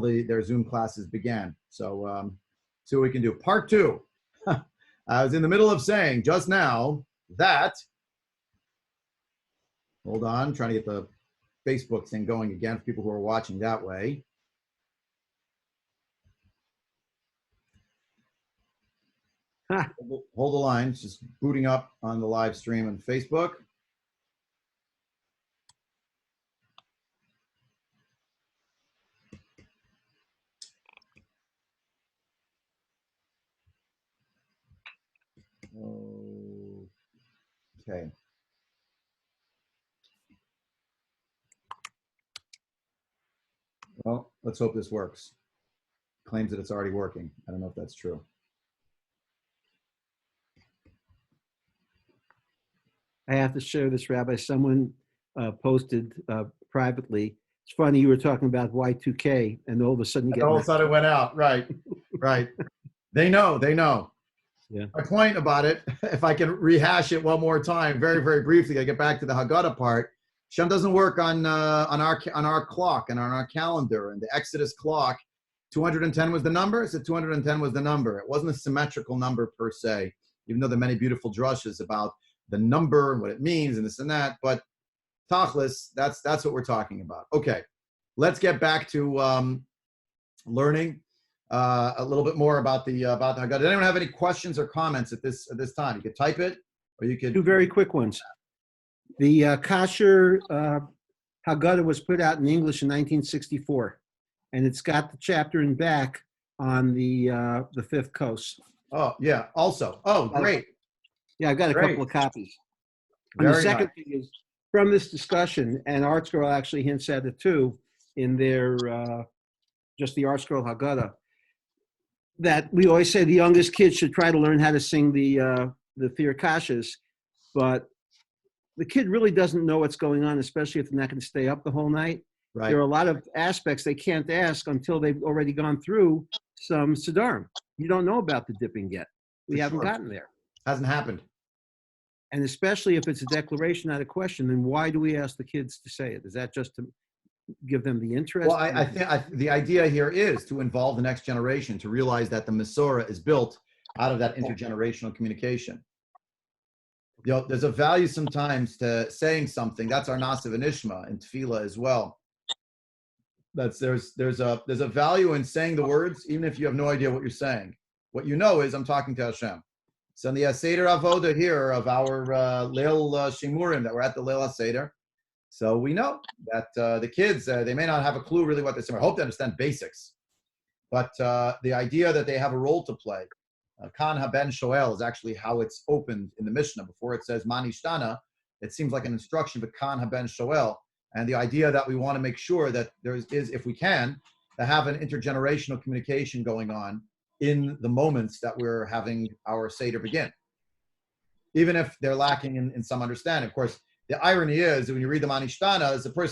till their Zoom classes began. So see what we can do. Part two. I was in the middle of saying just now that, hold on, trying to get the Facebook thing going again for people who are watching that way. Hold the line. It's just booting up on the live stream on Facebook. Okay. Well, let's hope this works. Claims that it's already working. I don't know if that's true. I have to share this, Rabbi. Someone posted privately. It's funny, you were talking about Y2K, and all of a sudden you get... All of a sudden it went out. Right, right. They know. Yeah. My point about it, if I can rehash it one more time, very, very briefly, I get back to the Hagadah part. Shem doesn't work on our clock and on our calendar. And the Exodus clock, 210 was the number. I said 210 was the number. It wasn't a symmetrical number per se, even though there are many beautiful drushes about the number and what it means and this and that. But Tachlis, that's what we're talking about. Okay, let's get back to learning a little bit more about the Haggadah. Does anyone have any questions or comments at this time? You could type it, or you could... Two very quick ones. The Kasher Haggadah was put out in English in 1964, and it's got the chapter in back on the fifth coast. Oh, yeah, also. Oh, great. Yeah, I've got a couple of copies. And the second thing is, from this discussion, and Art Scroll actually hints at it too, in their, just the Art Scroll Haggadah, that we always say the youngest kids should try to learn how to sing the Thir Kashas, but the kid really doesn't know what's going on, especially if they're not going to stay up the whole night. Right. There are a lot of aspects they can't ask until they've already gone through some Siddharim. You don't know about the dipping yet. We haven't gotten there. Hasn't happened. And especially if it's a declaration, not a question, then why do we ask the kids to say it? Is that just to give them the interest? Well, I think the idea here is to involve the next generation, to realize that the Masorah is built out of that intergenerational communication. You know, there's a value sometimes to saying something. That's our Nasiv and Ishma in Tefillah as well. There's a value in saying the words, even if you have no idea what you're saying. What you know is I'm talking to Hashem. So in the Seder Avoda here of our Leil Shimurim, that we're at the Leil Seder, so we know that the kids, they may not have a clue really what they're saying. I hope they understand basics. But the idea that they have a role to play, Kan Haben Shoel is actually how it's opened in the Mishnah. Before it says Manishtana, it seems like an instruction, but Kan Haben Shoel. And the idea that we want to make sure that there is, if we can, to have an intergenerational communication going on in the moments that we're having our Seder begin. Even if they're lacking in some understanding. Of course, the irony is when you read the Manishtana,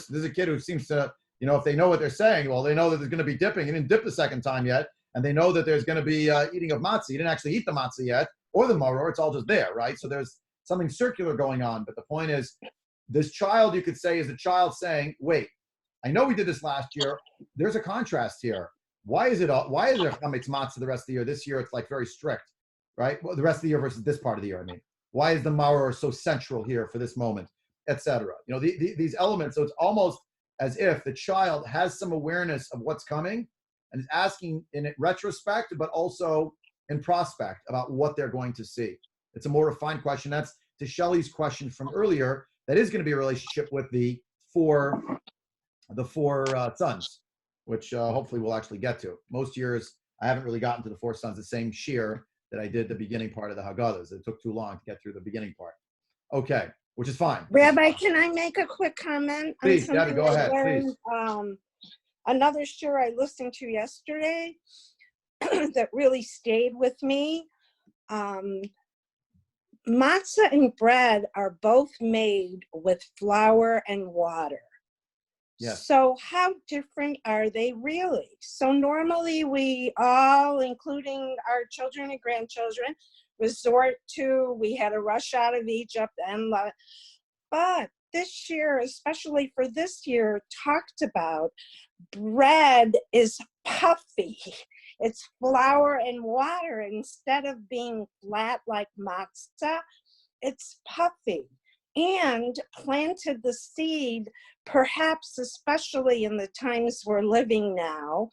there's a kid who seems to, you know, if they know what they're saying, well, they know that there's going to be dipping. He didn't dip the second time yet. And they know that there's going to be eating of matzah. He didn't actually eat the matzah yet, or the maror. It's all just there, right? So there's something circular going on. But the point is, this child, you could say, is a child saying, wait, I know we did this last year. There's a contrast here. Why is there chametz matzah the rest of the year? This year, it's like very strict, right? Well, the rest of the year versus this part of the year, I mean. Why is the maror so central here for this moment, etc.? You know, these elements. So it's almost as if the child has some awareness of what's coming and is asking in retrospect, but also in prospect about what they're going to see. It's a more refined question. That's to Shelley's question from earlier. That is going to be a relationship with the four sons, which hopefully we'll actually get to. Most years, I haven't really gotten to the four sons, the same shear that I did the beginning part of the Haggadahs. It took too long to get through the beginning part. Okay, which is fine. Rabbi, can I make a quick comment? Please, Debbie, go ahead, please. Another shir I listened to yesterday that really stayed with me. Matzah and bread are both made with flour and water. Yes. So how different are they really? So normally we all, including our children and grandchildren, resort to, we had a rush out of Egypt but this year, especially for this year, talked about bread is puffy. It's flour and water. Instead of being flat like matzah, it's puffy. And planted the seed, perhaps especially in the times we're living now,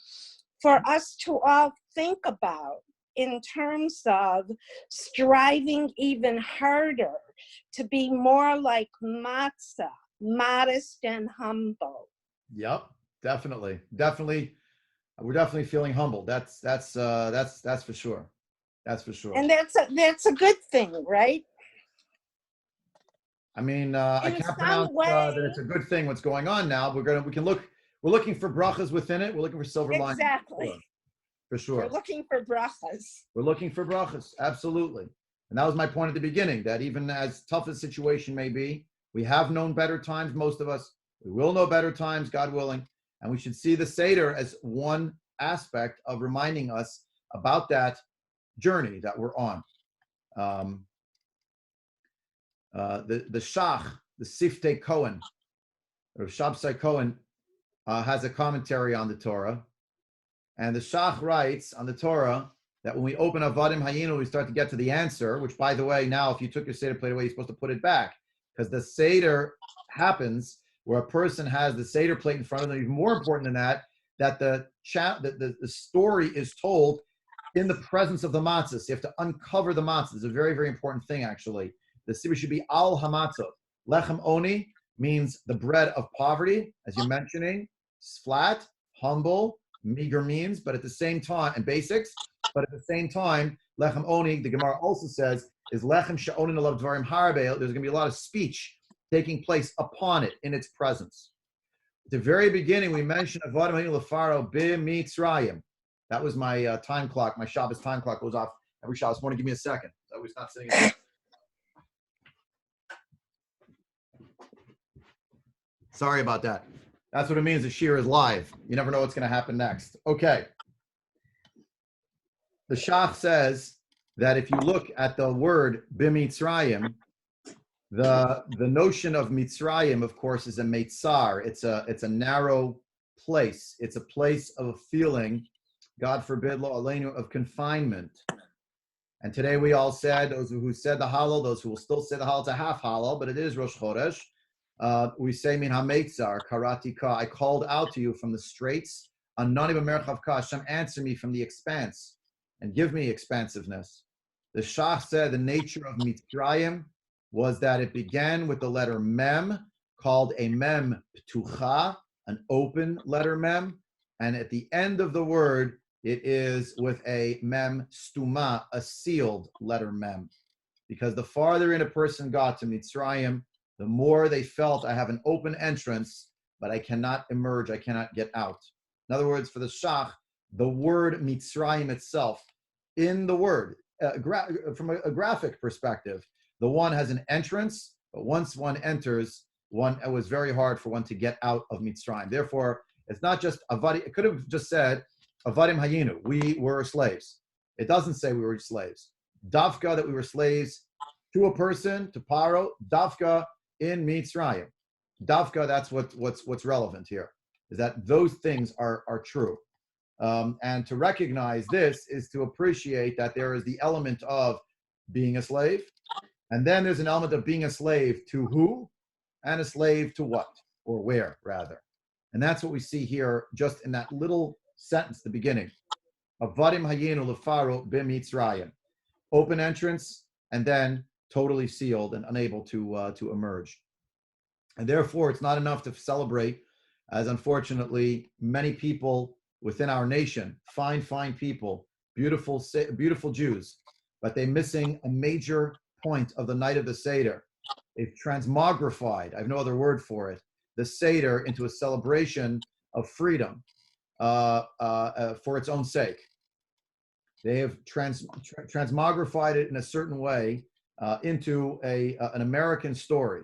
for us to all think about in terms of striving even harder to be more like matzah, modest and humble. Yep, definitely. We're definitely feeling humble. That's for sure. That's for sure. And that's a good thing, right? I mean, I can't pronounce that it's a good thing what's going on now. We're looking for brachas within it. We're looking for silver linings. Exactly. For sure. We're looking for brachas. We're looking for brachas, absolutely. And that was my point at the beginning, that even as tough as the situation may be, we have known better times, most of us. We will know better times, God willing. And we should see the seder as one aspect of reminding us about that journey that we're on. The Shach, the Siftei Cohen, or Shabsai Cohen, has a commentary on the Torah. And the Shach writes on the Torah that when we open Avadim Hayinu, we start to get to the answer, which, by the way, now if you took your Seder plate away, you're supposed to put it back. Because the Seder happens where a person has the Seder plate in front of them. Even more important than that, that the story is told in the presence of the matzah. So you have to uncover the matzah. It's a very, very important thing, actually. The Seder should be al hamatzah. Lechem oni means the bread of poverty, as you're mentioning. It's flat, humble, meager means, but at the same time, and basics, but at the same time, lechem oni, the Gemara also says, is lechem she'onin alav dvarim harbe. There's going to be a lot of speech taking place upon it in its presence. At the very beginning, we mentioned avodim hayinu lefaro b'mitzrayim. That was my time clock. My Shabbos time clock goes off every Shabbos morning. Give me a second. I was not sitting. Sorry about that. That's what it means. The shir is live. You never know what's going to happen next. Okay. The Shach says that if you look at the word b'mitzrayim, the notion of Mitzrayim, of course, is a meitzar. It's a narrow place. It's a place of a feeling, God forbid, lo aleinu, of confinement. And today we all said, those who said the Hallel, those who will still say the Hallel, it's a half Hallel, but it is Rosh Chodesh. We say min hameitzar karatika. I called out to you from the straits. Anani b'merchav ka. Hashem, answer me from the expanse and give me expansiveness. The Shach said the nature of Mitzrayim was that it began with the letter mem, called a mem ptucha, an open letter mem, and at the end of the word, it is with a mem stuma, a sealed letter mem. Because the farther in a person got to Mitzrayim, the more they felt, I have an open entrance, but I cannot emerge, I cannot get out. In other words, for the Shach, the word Mitzrayim itself, in the word, from a graphic perspective, the one has an entrance, but once one enters, it was very hard for one to get out of Mitzrayim. Therefore, it's not just Avadim, it could have just said, Avadim Hayinu, we were slaves. It doesn't say we were slaves. Davka, that we were slaves to a person, to Paro, Davka in Mitzrayim. Davka, that's what's relevant here, is that those things are true. And to recognize this is to appreciate that there is the element of being a slave, and then there's an element of being a slave to who, and a slave to what, or where, rather. And that's what we see here just in that little sentence, the beginning. Avadim hayinu lefaro b'mitzrayim. Open entrance, and then totally sealed and unable to emerge. And therefore, it's not enough to celebrate, as unfortunately many people within our nation, fine people, beautiful Jews, but they're missing a major point of the night of the Seder. They've transmogrified, I have no other word for it, the Seder into a celebration of freedom for its own sake. They have transmogrified it in a certain way into an American story.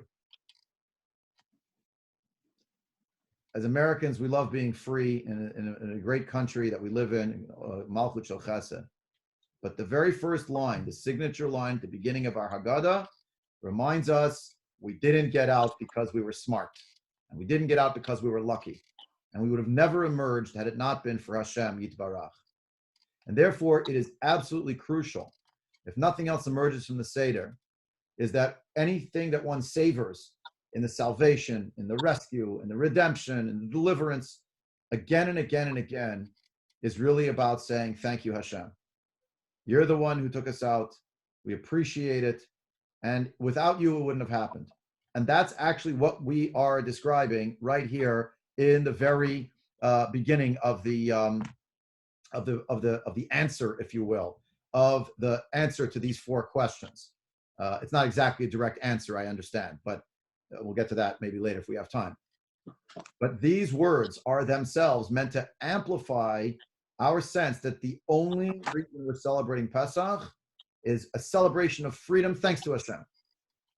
As Americans, we love being free in a great country that we live in, Malchut Shel Chesed. But the very first line, the signature line at the beginning of our Hagadah, reminds us we didn't get out because we were smart. And we didn't get out because we were lucky. and we would have never emerged had it not been for Hashem Yitbarach. And therefore, it is absolutely crucial, if nothing else emerges from the seder, is that anything that one savors in the salvation, in the rescue, in the redemption, in the deliverance, again and again and again, is really about saying, thank you, Hashem. You're the one who took us out. We appreciate it. And without you, it wouldn't have happened. And that's actually what we are describing right here in the very beginning of the answer, if you will, of the answer to these four questions. It's not exactly a direct answer, I understand, but we'll get to that maybe later if we have time. But these words are themselves meant to amplify our sense that the only reason we're celebrating Pesach is a celebration of freedom thanks to Hashem.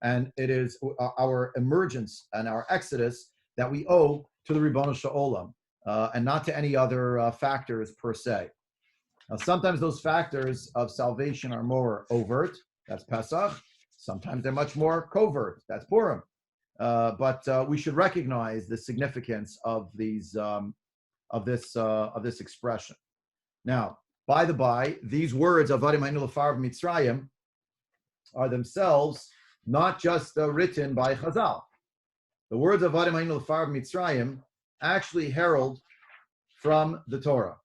And it is our emergence and our exodus that we owe to the Ribono Shel Olam, and not to any other factors per se. Now, sometimes those factors of salvation are more overt, that's Pesach. Sometimes they're much more covert, that's Purim. But we should recognize the significance of these of this expression. Now, by the by, these words of Avadim Haynu L'Farav Mitzrayim are themselves not just written by Chazal. The words of Avadim Haynu L'Farav Mitzrayim actually herald from the Torah.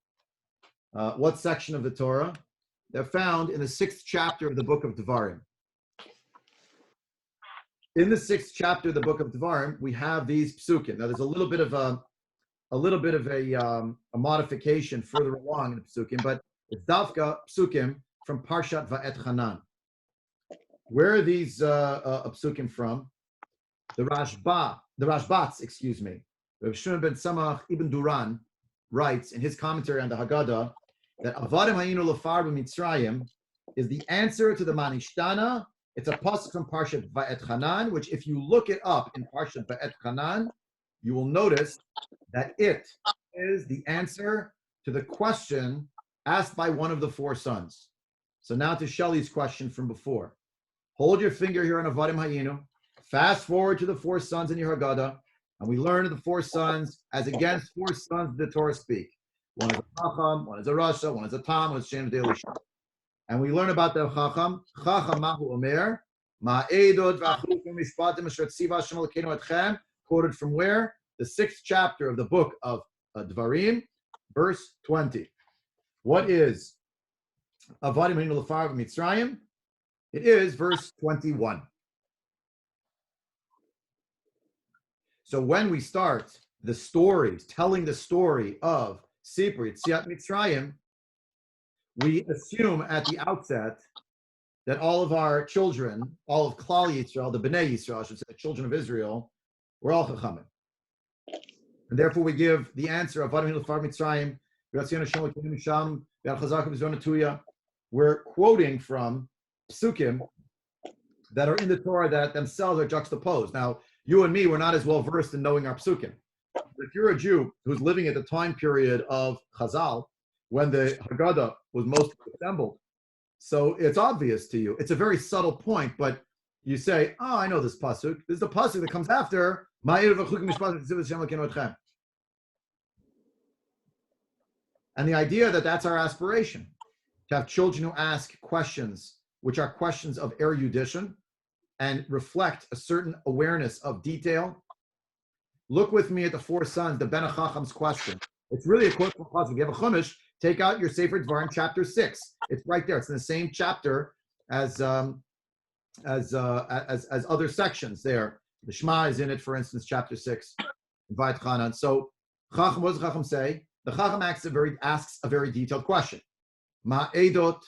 What section of the Torah? They're found in the 6th chapter of the book of Devarim. In the 6th chapter of the book of Devarim, we have these psukim. Now, there's a little bit of a modification further along in the psukim, but it's Davka psukim from Parshat Va'et Hanan. Where are these psukim from? The Rashbats, excuse me. Rav Shimon ben Samach Ibn Duran writes in his commentary on the Hagadah that Avadim Hayinu L'Farav Mitzrayim is the answer to the Manishtana. It's a pasuk from Parshat Va'et Hanan, which if you look it up in Parshat Va'et Hanan, you will notice that it is the answer to the question asked by one of the four sons. So now to Shelley's question from before. Hold your finger here on Avadim Hayinu. Fast forward to the four sons in your Hagadah, and we learn the four sons as against four sons the Torah speak. One is a Chacham, one is a Rasha, one is a Tam, one is Shem Delisha. And we learn about the Chacham. Chacham Mahu Omer, Ma'edot v'achukim mishpatim asher tziva Hashem Elokeinu etchem, quoted from where? The 6th chapter of the book of Devarim, verse 20. What is Avadim Hayinu L'Farav Mitzrayim? It is verse 21. So when we start the stories, telling the story of Sipur Yetziat Mitzrayim, we assume at the outset that all of our children, all of Klal Yisrael, the Bnei Yisrael, I should say, the children of Israel, were all Chachamim. And therefore we give the answer of Avadim Hayinu L'Farav Mitzrayim, we're quoting from psukim that are in the Torah that themselves are juxtaposed. Now, you and me, we're not as well versed in knowing our psukim. But if you're a Jew who's living at the time period of Chazal, when the Hagadah was most assembled, so it's obvious to you. It's a very subtle point, but you say, oh, I know this pasuk. This is the pasuk that comes after. And the idea that that's our aspiration, to have children who ask questions, which are questions of erudition and reflect a certain awareness of detail. Look with me at the four sons, the Ben Chacham's question. It's really a quote from Chazal. If you have a Chumash, take out your Sefer Devarim, chapter 6. It's right there. It's in the same chapter as other sections there. The Shema is in it, for instance, chapter 6. Vayet Chanan. So, Chacham, what does Chacham say? The Chacham asks a very detailed question. Ma'edot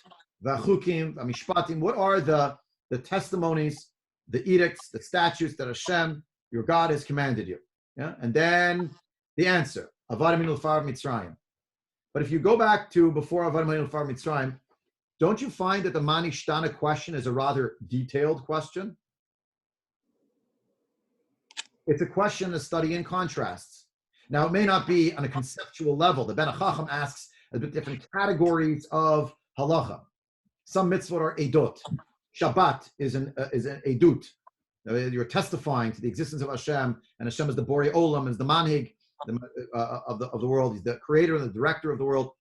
v'achukim v'mishpatim. What are the testimonies, the edicts, the statutes that Hashem, your God, has commanded you? Yeah, and then the answer. Avadim Hayinu L'Farav Mitzrayim. But if you go back to before Avadim Hayinu L'Farav Mitzrayim, don't you find that the Manishtana question is a rather detailed question? It's a question to study in contrasts. Now, it may not be on a conceptual level. The Ben Chacham asks a bit different categories of halacha. Some mitzvot are edot. Shabbat is an edut. You're testifying to the existence of Hashem, and Hashem is the Borei Olam, is the manhig, of the world. He's the creator and the director of the world,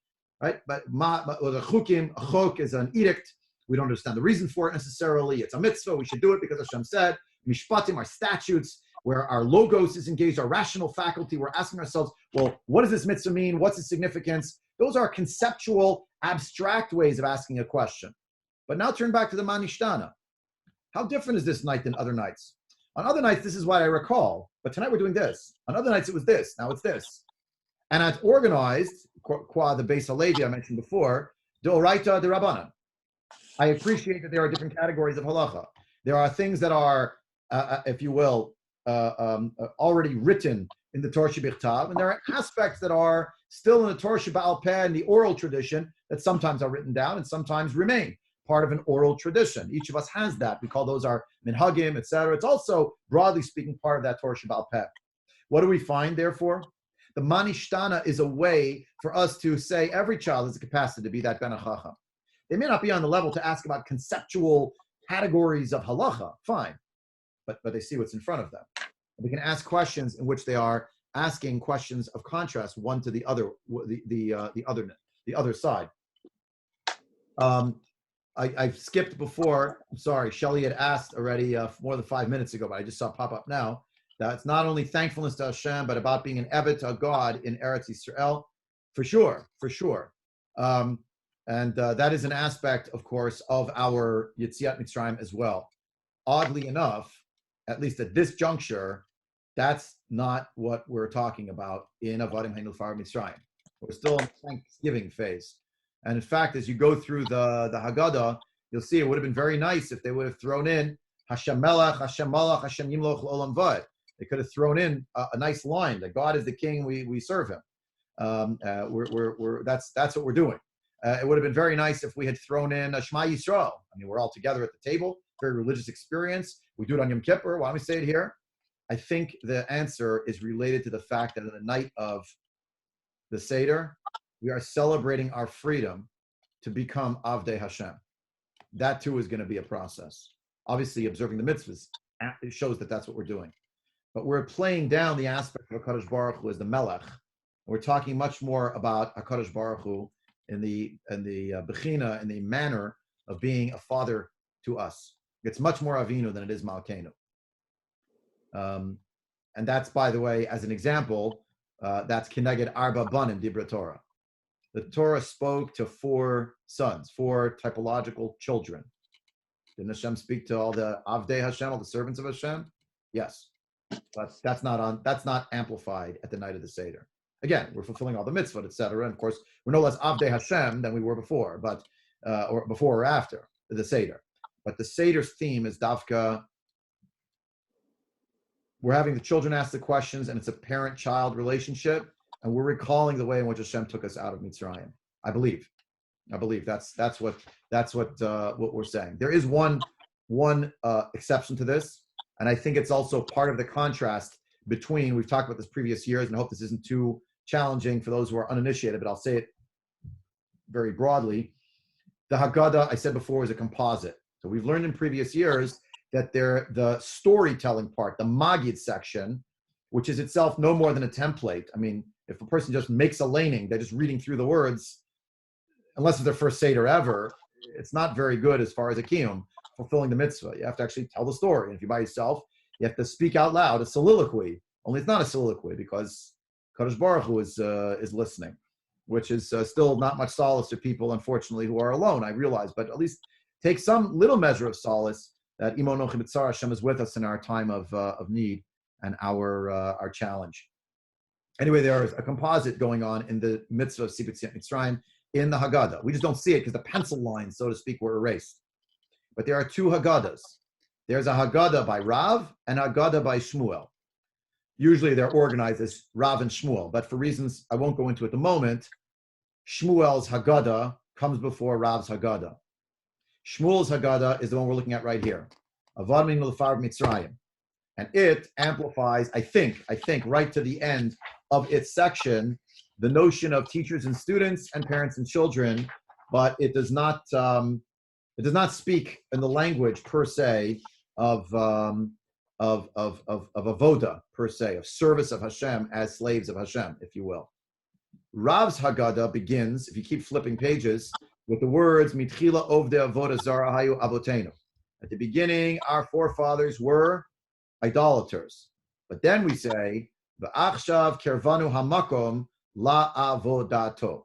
right? But the chukim, a chok is an edict. We don't understand the reason for it necessarily. It's a mitzvah. We should do it because Hashem said. Mishpatim are statutes where our logos is engaged, our rational faculty. We're asking ourselves, well, what does this mitzvah mean? What's its significance? Those are conceptual, abstract ways of asking a question. But now turn back to the Manishtana. How different is this night than other nights? On other nights, this is what I recall. But tonight we're doing this. On other nights, it was this. Now it's this. And it's organized, qua the Beis Halevi I mentioned before, D'oraita de Rabbanan. I appreciate that there are different categories of halacha. There are things that are, if you will, already written in the Torah Shebichtav, and there are aspects that are still in the Torah Sheba'al Peh and the oral tradition that sometimes are written down and sometimes remain part of an oral tradition. Each of us has that. We call those our minhagim, etc. It's also, broadly speaking, part of that Torah Sheba'al Peh. What do we find, therefore? The Manishtana is a way for us to say every child has the capacity to be that Ben HaChacham. They may not be on the level to ask about conceptual categories of halacha, fine, but they see what's in front of them. They can ask questions in which they are asking questions of contrast, one to the other, the other side. I skipped before. I'm sorry, Shelley had asked already more than 5 minutes ago, but I just saw it pop up now. That it's not only thankfulness to Hashem, but about being an evet to God in Eretz Yisrael, for sure. And that is an aspect, of course, of our Yetziat Mitzrayim as well. Oddly enough, at least at this juncture, that's not what we're talking about in Avadim Hainul Mitzrayim. We're still in the Thanksgiving phase. And in fact, as you go through the Hagadah, you'll see it would have been very nice if they would have thrown in Hashem Melech, Hashem Malach, Hashem Yimloch Olam Vad. They could have thrown in a nice line that God is the King, we serve Him. That's what we're doing. It would have been very nice if we had thrown in Shema Yisrael. I mean, we're all together at the table, very religious experience. We do it on Yom Kippur. Why don't we say it here? I think the answer is related to the fact that on the night of the seder, we are celebrating our freedom to become Avdei Hashem. That too is going to be a process. Obviously, observing the mitzvahs, it shows that that's what we're doing. But we're playing down the aspect of HaKadosh Baruch Hu as the Melech. We're talking much more about HaKadosh Baruch Hu in the bechina, in the manner of being a father to us. It's much more Avinu than it is Malkeinu. And that's, by the way, as an example, that's Kineged Arba Banim Divrei Torah. The Torah spoke to 4 sons, 4 typological children. Didn't Hashem speak to all the Avdei Hashem, all the servants of Hashem? Yes, but that's not amplified at the night of the Seder. Again, we're fulfilling all the mitzvot, etc. And of course, we're no less Avdei Hashem than we were before, but or before or after the Seder. But the Seder's theme is Dafka. We're having the children ask the questions, and it's a parent-child relationship, and we're recalling the way in which Hashem took us out of Mitzrayim. I believe that's what we're saying. There is one exception to this, and I think it's also part of the contrast between, we've talked about this previous years, and I hope this isn't too challenging for those who are uninitiated, but I'll say it very broadly. The Hagadah, I said before, is a composite. So we've learned in previous years that the storytelling part, the Magid section, which is itself no more than a template. I mean, if a person just makes a laning, they're just reading through the words, unless it's their first Seder ever, it's not very good as far as a kiyum, fulfilling the mitzvah. You have to actually tell the story. And if you're by yourself, you have to speak out loud, a soliloquy. Only it's not a soliloquy because Kadosh Baruch Hu is listening, which is still not much solace to people, unfortunately, who are alone, I realize. But at least take some little measure of solace that Imo Nochi B'tzar Hashem is with us in our time of need and our challenge. Anyway, there is a composite going on in the mitzvah of Sibut Yetziat Mitzrayim in the Haggadah. We just don't see it because the pencil lines, so to speak, were erased. But there are 2 Haggadahs. There's a Haggadah by Rav and a Haggadah by Shmuel. Usually they're organized as Rav and Shmuel, but for reasons I won't go into at the moment, Shmuel's Haggadah comes before Rav's Haggadah. Shmuel's Haggadah is the one we're looking at right here. Avadim Hainul Mitzrayim. And it amplifies, I think, right to the end of its section, the notion of teachers and students and parents and children, but it does not speak in the language per se of avoda per se, of service of Hashem as slaves of Hashem, if you will. Rav's Hagadah begins, if you keep flipping pages, with the words Mitchila Ovde Avoda Zara Hayu Avotenu. At the beginning, our forefathers were idolaters, but then we say V'achshav Kervanu Hamakom La Avodato.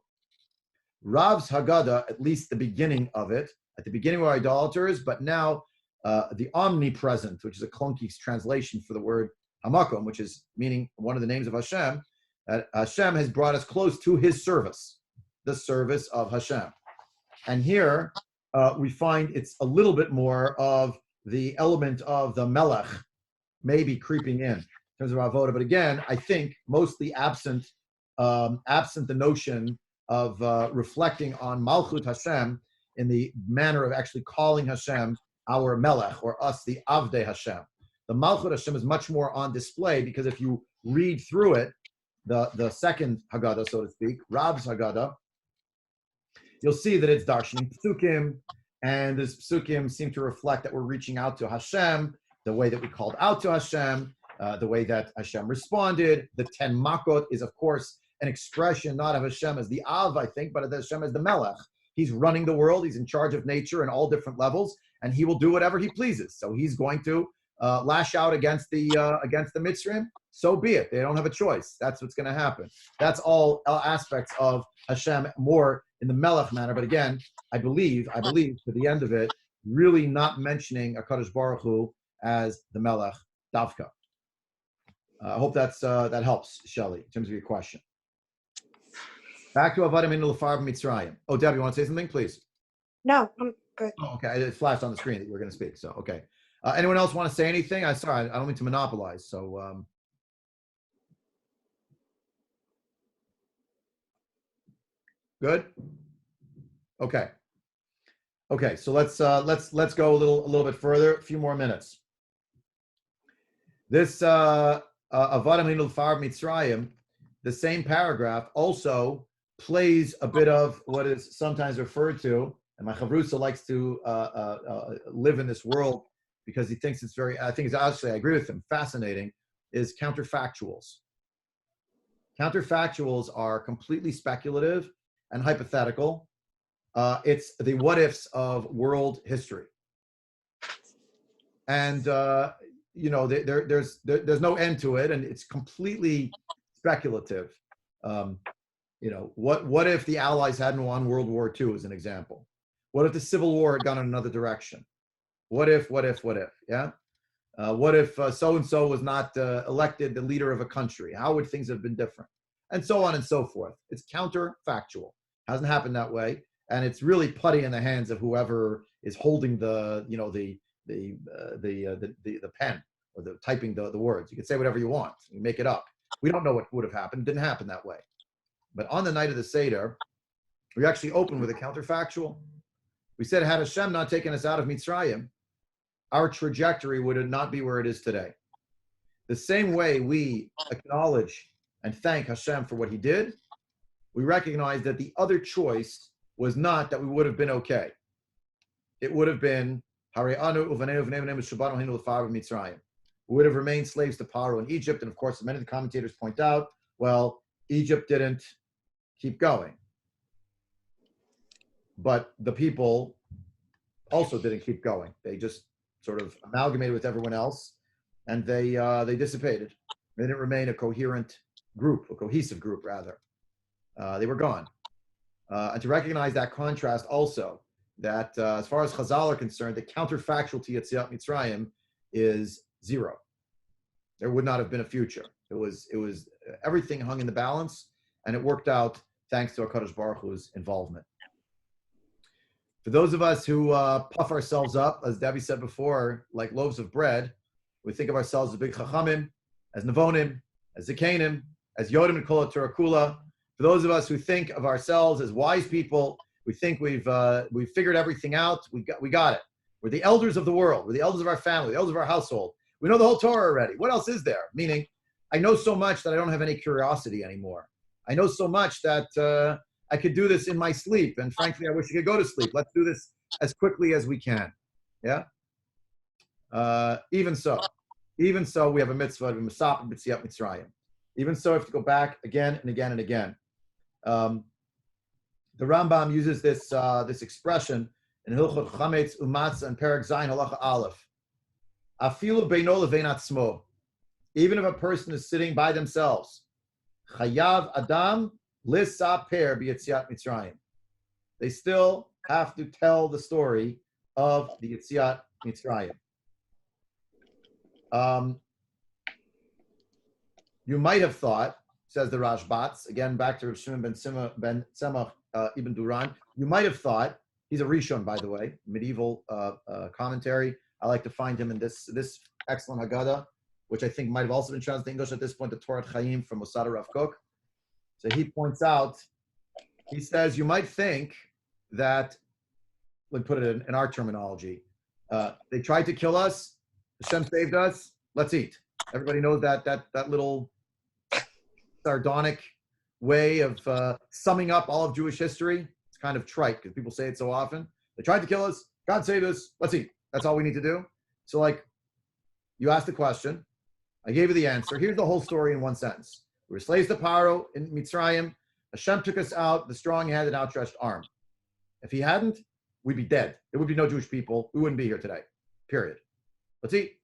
Rav's Hagadah, at least the beginning of it, at the beginning were idolaters, but now the omnipresent, which is a clunky translation for the word Hamakom, which is meaning one of the names of Hashem, that Hashem has brought us close to his service, the service of Hashem. And here we find it's a little bit more of the element of the Melech maybe creeping in terms of Avodah. But again, I think mostly absent the notion of reflecting on Malchut Hashem in the manner of actually calling Hashem our Melech, or us the Avdei Hashem. The Malchut Hashem is much more on display, because if you read through it, the second Hagadah, so to speak, Rav's Hagadah, you'll see that it's darshaning psukim, and these psukim seem to reflect that we're reaching out to Hashem, the way that we called out to Hashem, the way that Hashem responded. The 10 makot is, of course, an expression not of Hashem as the Av, I think, but of Hashem as the Melech. He's running the world. He's in charge of nature in all different levels, and he will do whatever he pleases. So he's going to lash out against the Mitzrayim. So be it. They don't have a choice. That's what's going to happen. That's all aspects of Hashem, more in the Melech manner. But again, I believe to the end of it, really not mentioning HaKadosh Baruch Hu as the Melech Davka. I hope that helps, Shelley, in terms of your question. Back to Avadim in L'Farb Mitzrayim. Oh, Deb, you want to say something, please? No, I'm good. Oh, okay, it flashed on the screen that you were going to speak. So, okay. Anyone else want to say anything? Sorry, I don't mean to monopolize. So, good. Okay. Okay. So let's go a little bit further. A few more minutes. This Avadim L'Farb Mitzrayim, the same paragraph, also plays a bit of what is sometimes referred to, and my chavrusa likes to live in this world because he thinks it's I agree with him, fascinating, is counterfactuals. Counterfactuals are completely speculative and hypothetical. It's the what-ifs of world history. And, there's no end to it, and it's completely speculative. What if the Allies hadn't won World War II, as an example? What if the Civil War had gone in another direction? What if, yeah? What if so-and-so was not elected the leader of a country? How would things have been different? And so on and so forth. It's counterfactual. Hasn't happened that way. And it's really putty in the hands of whoever is holding the pen, or the typing the words. You can say whatever you want. You make it up. We don't know what would have happened. It didn't happen that way. But on the night of the seder, we actually opened with a counterfactual. We said, had Hashem not taken us out of Mitzrayim, our trajectory would not be where it is today. The same way we acknowledge and thank Hashem for what he did, we recognize that the other choice was not that we would have been okay. It would have been, we would have remained slaves to Paro in Egypt. And of course, many of the commentators point out, well, Egypt didn't keep going. But the people also didn't keep going. They just sort of amalgamated with everyone else, and they dissipated. They didn't remain a coherent group, a cohesive group, rather. They were gone. And to recognize that contrast also, that as far as Chazal are concerned, the counterfactual to Yetziat Mitzrayim is zero. There would not have been a future. It was everything hung in the balance, and it worked out thanks to HaKadosh Baruch Hu's involvement. For those of us who puff ourselves up, as Debbie said before, like loaves of bread, we think of ourselves as big chachamim, as nevonim, as zikanim, as yodim and kol Torah kula. For those of us who think of ourselves as wise people, we think we've figured everything out. We got it. We're the elders of the world. We're the elders of our family, the elders of our household. We know the whole Torah already. What else is there? Meaning, I know so much that I don't have any curiosity anymore. I know so much that I could do this in my sleep. And frankly, I wish I could go to sleep. Let's do this as quickly as we can. Yeah? Even so, Even so, we have a mitzvah of Masap and B'tziat Mitzrayim. Even so, if you go back again and again and again. The Rambam uses this expression in Hilchot Chametz Umatzah and Perek Zayin Halacha Aleph. Afilu beino levein atzmo. Even if a person is sitting by themselves, Chayav Adam lisaper b'Yetziat Mitzrayim. They still have to tell the story of the Yetziat Mitzrayim. You might have thought, says the Rashbatz, again back to Rav Shimon ben Tzemach Ibn Duran, you might have thought, he's a Rishon, by the way, medieval commentary. I like to find him in this excellent Hagadah, which I think might have also been translated to English at this point, the Torah Chaim from Osada Rav Kook. So he points out, he says, you might think that, let's put it in our terminology, they tried to kill us, Hashem saved us, let's eat. Everybody knows that little sardonic way of summing up all of Jewish history. It's kind of trite because people say it so often. They tried to kill us, God saved us, let's eat. That's all we need to do. So like, you asked the question, I gave you the answer. Here's the whole story in one sentence. We were slaves to Paro in Mitzrayim. Hashem took us out, the strong-handed, outstretched arm. If he hadn't, we'd be dead. There would be no Jewish people. We wouldn't be here today, period. Let's eat.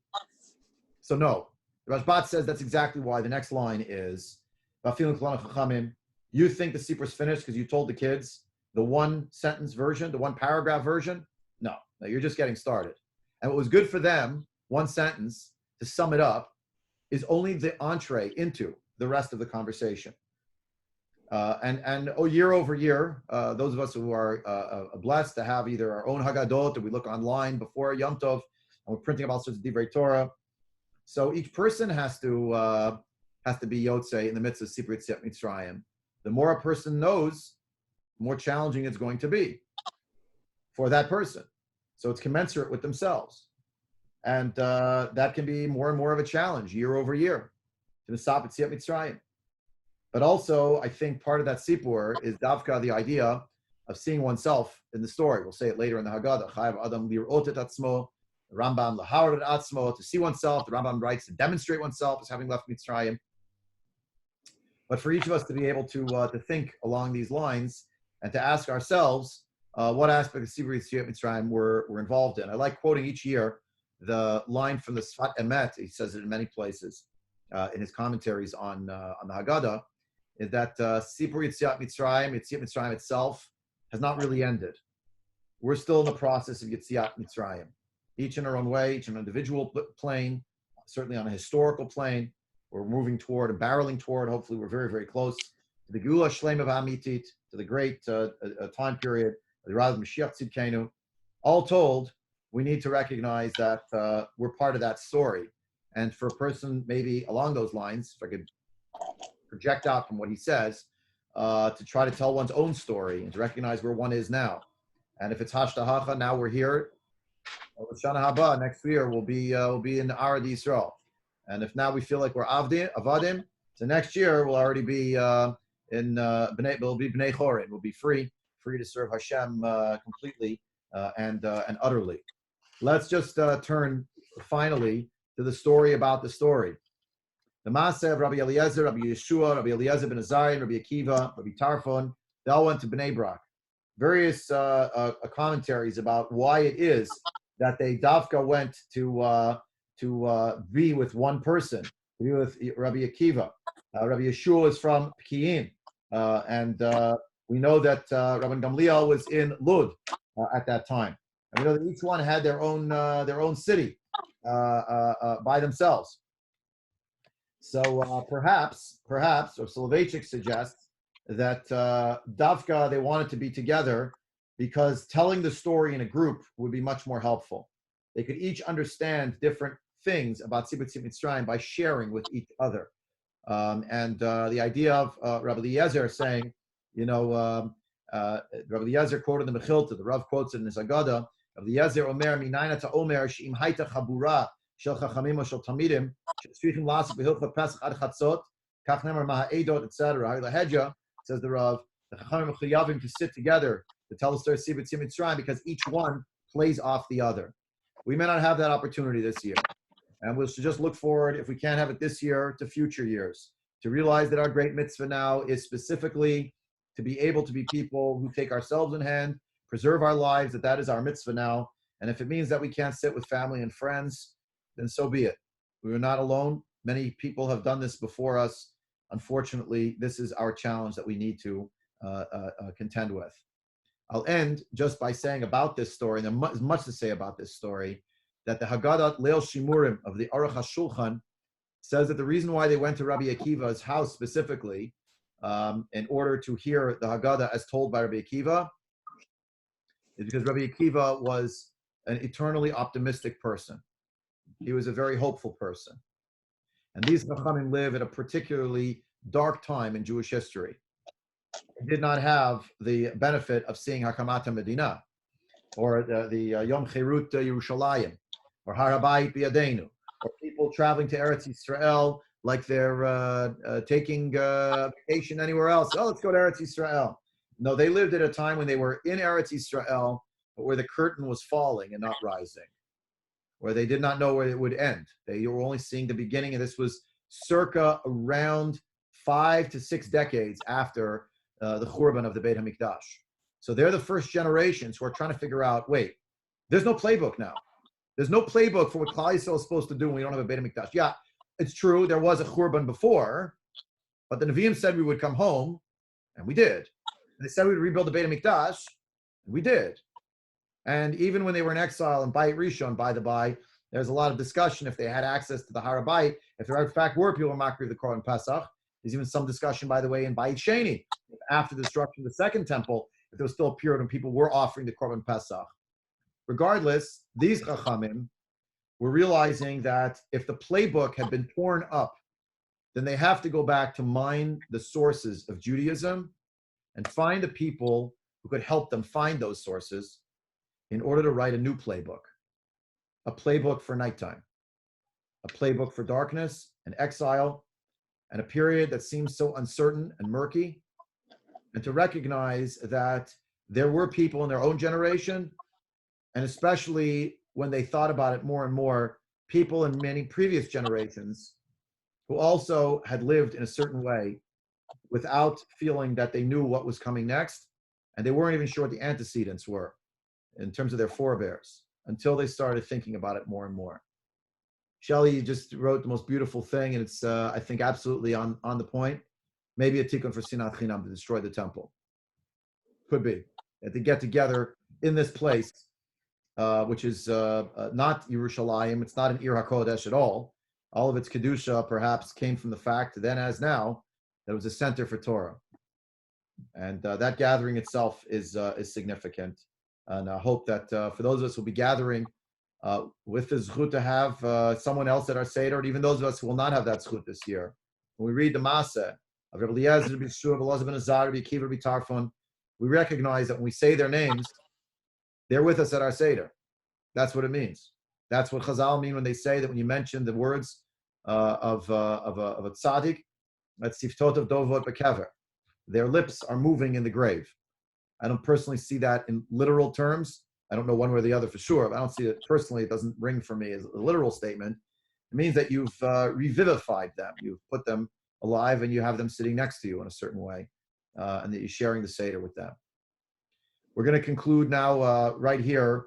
So no. The Rashbat says that's exactly why the next line is, you think the Sipur's finished because you told the kids the one-sentence version, the one-paragraph version? No, you're just getting started. And what was good for them, one sentence, to sum it up, is only the entree into the rest of the conversation. And year over year, those of us who are blessed to have either our own Haggadot or we look online before Yom Tov, and we're printing up all sorts of Divrei Torah. So each person has to be Yotzei in the midst of Sipur Yetziat Mitzrayim. The more a person knows, the more challenging it's going to be for that person. So it's commensurate with themselves. And that can be more and more of a challenge year over year to Masap Yetziat Mitzrayim. But also, I think part of that Sipur is Davka, the idea of seeing oneself in the story. We'll say it later in the Hagadah. Chayav Adam lir'ot et atzmo, the Rambam laharad et atzmo, to see oneself. The Rambam writes to demonstrate oneself as having left Mitzrayim. But for each of us to be able to think along these lines and to ask ourselves what aspect of Sipur Yetziat Mitzrayim we're involved in. I like quoting each year the line from the Sfat Emet. He says it in many places in his commentaries on the Hagadah, is that Sipur Yetziat Mitzrayim itself has not really ended. We're still in the process of Yetziat Mitzrayim, each in our own way, each in an individual plane, certainly on a historical plane. We're moving toward and barreling toward, hopefully we're very, very close to the Geula Shlema V'Amitit, to the great time period, the Raz Mashiach Tzidkenu. All told, we need to recognize that we're part of that story. And for a person maybe along those lines, if I could project out from what he says, to try to tell one's own story and to recognize where one is now. And if it's Hashtahacha, now we're here. Shana Haba, next year we'll be in Arad Yisrael. And if now we feel like we're Avadim, so next year we'll already be we'll be Bnei Chorin. We'll be free to serve Hashem completely and utterly. Let's just turn finally to the story about the story. The Maaseh of Rabbi Eliezer, Rabbi Yeshua, Rabbi Eliezer ben Azariah, Rabbi Akiva, Rabbi Tarfon, they all went to Bnei Brak. Various commentaries about why it is that they Davka went to be with one person, to be with Rabbi Akiva. Rabbi Yeshua is from Pekin, and we know that Rabbi Gamliel was in Lud at that time. And we know that each one had their own city by themselves. So perhaps, or Soloveitchik suggests that Davka, they wanted to be together because telling the story in a group would be much more helpful. They could each understand different things about Sipur Yetziat Mitzrayim by sharing with each other. And the idea of Rabbi Eliezer saying, Rabbi Eliezer quoted the Mechilta, the Rav quotes it in his Hagadah, Rabbi Eliezer Omer, Minaina ta Omer, She'im Haita Chabura, Shel Chachamim or Shel Tamidim, Sh'tzrichim Lasik B'Hilchot Pesach Ad Chatzot, Kach Nemer Maha'edot, etc. Ha'ilahedja, says the Rav, the Chachamim Chiyavim to sit together to tell the story of Sipur Yetziat Mitzrayim because each one plays off the other. We may not have that opportunity this year. And we should just look forward, if we can't have it this year, to future years, to realize that our great mitzvah now is specifically to be able to be people who take ourselves in hand, preserve our lives, that is our mitzvah now. And if it means that we can't sit with family and friends, then so be it. We are not alone. Many people have done this before us. Unfortunately, this is our challenge that we need to contend with. I'll end just by saying about this story, and there's much to say about this story, that the Hagadah Leil Shimurim of the Aruch HaShulchan says that the reason why they went to Rabbi Akiva's house specifically, in order to hear the Haggadah as told by Rabbi Akiva, is because Rabbi Akiva was an eternally optimistic person. He was a very hopeful person. And these Chachamim live at a particularly dark time in Jewish history. They did not have the benefit of seeing Hakamat Medina, or the Yom Cherut Yerushalayim, or Har Habayit B'Yadeinu, or people traveling to Eretz Yisrael like they're taking vacation anywhere else. Oh, let's go to Eretz Yisrael. No, they lived at a time when they were in Eretz Yisrael, but where the curtain was falling and not rising, where they did not know where it would end. They were only seeing the beginning, and this was circa around 5 to 6 decades after the Churban of the Beit HaMikdash. So they're the first generations who are trying to figure out, wait, there's no playbook now. There's no playbook for what Klal Yisrael is supposed to do when we don't have a Beit HaMikdash. Yeah, it's true, there was a Churban before, but the Nevi'im said we would come home, and we did. And they said we would rebuild the Beit HaMikdash, and we did. And even when they were in exile in Bayit Rishon, by the by, there's a lot of discussion if they had access to the Har Habayit, if there in fact were people who were makriv the Korban Pesach. There's even some discussion, by the way, in Bayit Sheni, after the destruction of the second temple, if there was still a period when people were offering the Korban Pesach. Regardless, these Chachamim were realizing that if the playbook had been torn up, then they have to go back to mine the sources of Judaism and find the people who could help them find those sources in order to write a new playbook, a playbook for nighttime, a playbook for darkness and exile, and a period that seems so uncertain and murky, and to recognize that there were people in their own generation, and especially when they thought about it more and more, people in many previous generations who also had lived in a certain way without feeling that they knew what was coming next, and they weren't even sure what the antecedents were in terms of their forebears, until they started thinking about it more and more. Shelley just wrote the most beautiful thing, and it's, I think, absolutely on the point. Maybe a tikkun for Sinat Chinam to destroy the temple. Could be. And to get together in this place, which is not Yerushalayim, it's not an Ir HaKodesh at all. All of its Kedusha perhaps came from the fact, then as now, that it was a center for Torah. And that gathering itself is significant. And I hope that for those of us who will be gathering with the zchut to have someone else at our seder, and even those of us who will not have that zchut this year, when we read the Maaseh of Rabbi Eliezer, Rabbi Yeshua, Rabbi Elazar ben Azar, Rabbi Akiva, Rabbi Tarfon, we recognize that when we say their names, they're with us at our seder. That's what it means. That's what Chazal mean when they say that when you mention the words of a tzaddik, that's siftot of dovot bekever. Their lips are moving in the grave. I don't personally see that in literal terms. I don't know one way or the other for sure, but I don't see it personally. It doesn't ring for me as a literal statement. It means that you've revivified them. You've put them alive and you have them sitting next to you in a certain way, and that you're sharing the Seder with them. We're going to conclude now right here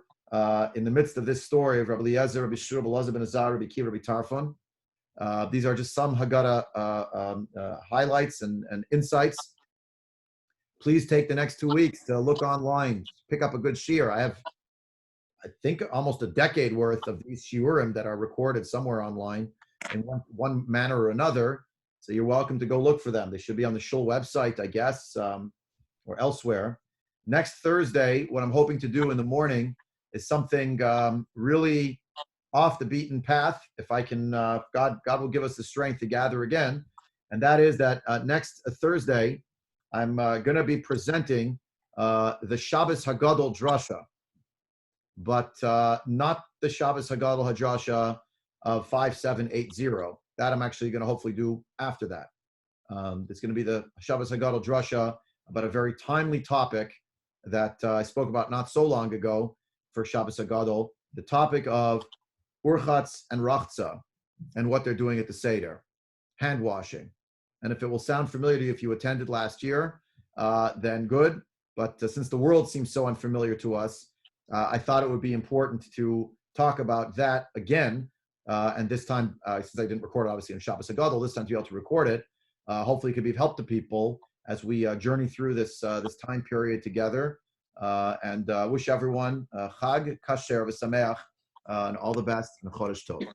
in the midst of this story of Rabbi Eliezer, Rabbi Yeshua, Rabbi Elazar ben Azar, Rabbi Akiva, Rabbi Tarfon. These are just some Haggadah highlights and insights. Please take the next 2 weeks to look online, pick up a good shiur. I have, I think, almost a decade worth of these shiurim that are recorded somewhere online in one manner or another. So you're welcome to go look for them. They should be on the shul website, I guess, or elsewhere. Next Thursday, what I'm hoping to do in the morning is something really off the beaten path. If I can, God will give us the strength to gather again. And that is that next Thursday, I'm going to be presenting the Shabbos Hagadol Drasha, but not the Shabbos Hagadol Hadrasha of 5780. That I'm actually going to hopefully do after that. It's going to be the Shabbos Hagadol Drasha about a very timely topic that I spoke about not so long ago for Shabbos Hagadol, the topic of Urchatz and Rachza, and what they're doing at the seder. Hand washing. And if it will sound familiar to you if you attended last year, then good. But since the world seems so unfamiliar to us, I thought it would be important to talk about that again. And this time, since I didn't record it, obviously, in Shabbos Hagadah, this time to be able to record it, hopefully it could be of help to people as we journey through this time period together. And wish everyone Chag Kasher V'Sameach and all the best and Chodesh Tov.